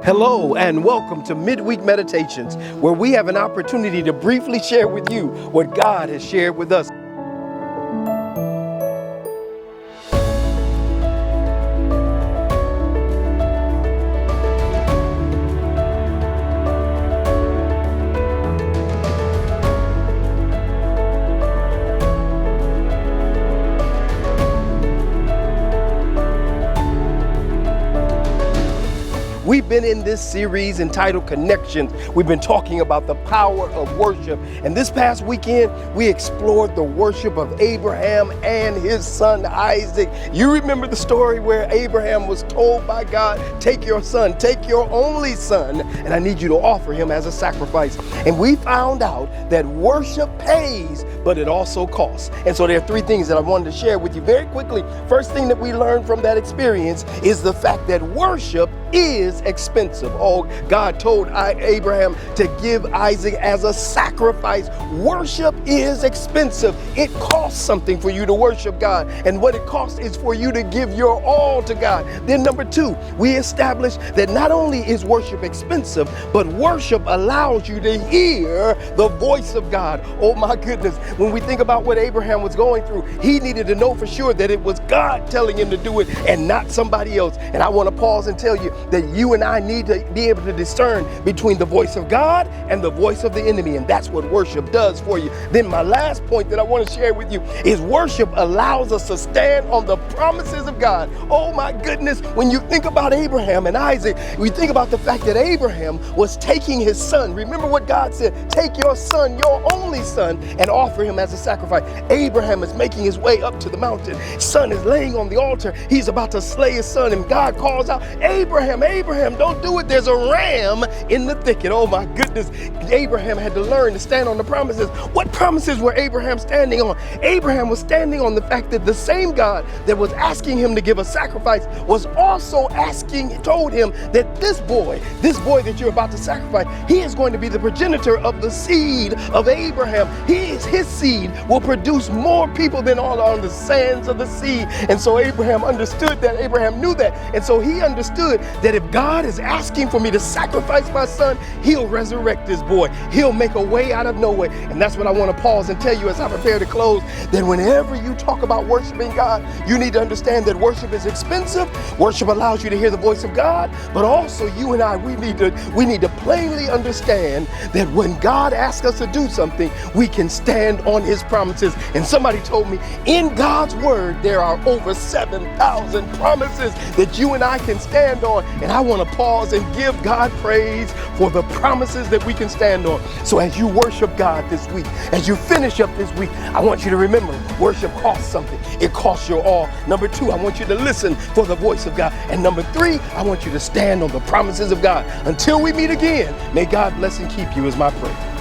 Hello and welcome to Midweek Meditations, where we have an opportunity to briefly share with you what God has shared with us. We've been in this series entitled Connections. We've been talking about the power of worship. And this past weekend, we explored the worship of Abraham and his son Isaac. You remember the story where Abraham was told by God, take your son, take your only son, and I need you to offer him as a sacrifice. And we found out that worship pays, but it also costs. And so there are three things that I wanted to share with you very quickly. First thing that we learned from that experience is the fact that worship is expensive. Oh, God told Abraham to give Isaac as a sacrifice. Worship is expensive. It costs something for you to worship God. And what it costs is for you to give your all to God. Then number two, we established that not only is worship expensive, but worship allows you to hear the voice of God. Oh my goodness. When we think about what Abraham was going through, he needed to know for sure that it was God telling him to do it and not somebody else. And I want to pause and tell you that you and I need to be able to discern between the voice of God and the voice of the enemy. And that's what worship does for you. Then my last point that I want to share with you is worship allows us to stand on the promises of God. Oh my goodness. When you think about Abraham and Isaac, we think about the fact that Abraham was taking his son. Remember what God said, take your son, your only son, and offer him as a sacrifice. Abraham is making his way up to the mountain. Son is laying on the altar. He's about to slay his son. And God calls out, Abraham, Abraham, don't do it. There's a ram in the thicket. Oh my goodness. Abraham had to learn to stand on the promises. What promises were Abraham standing on? Abraham was standing on the fact that the same God that was asking him to give a sacrifice was also told him that this boy that you're about to sacrifice, he is going to be the progenitor of the seed of Abraham. His seed will produce more people than all on the sands of the sea. And so Abraham understood that. Abraham knew that. And so he understood that if God is asking for me to sacrifice my son, he'll resurrect this boy. He'll make a way out of no way. And that's what I want to pause and tell you as I prepare to close, that whenever you talk about worshiping God, you need to understand that worship is expensive. Worship allows you to hear the voice of God, but also you and I, we need to plainly understand that when God asks us to do something, we can stand on his promises. And somebody told me, in God's word, there are over 7,000 promises that you and I can stand on. And I want to pause and give God praise for the promises that we can stand on. So as you worship God this week, as you finish up this week, I want you to remember, worship costs something. It costs your all. Number two, I want you to listen for the voice of God. And number three, I want you to stand on the promises of God. Until we meet again, may God bless and keep you is my prayer.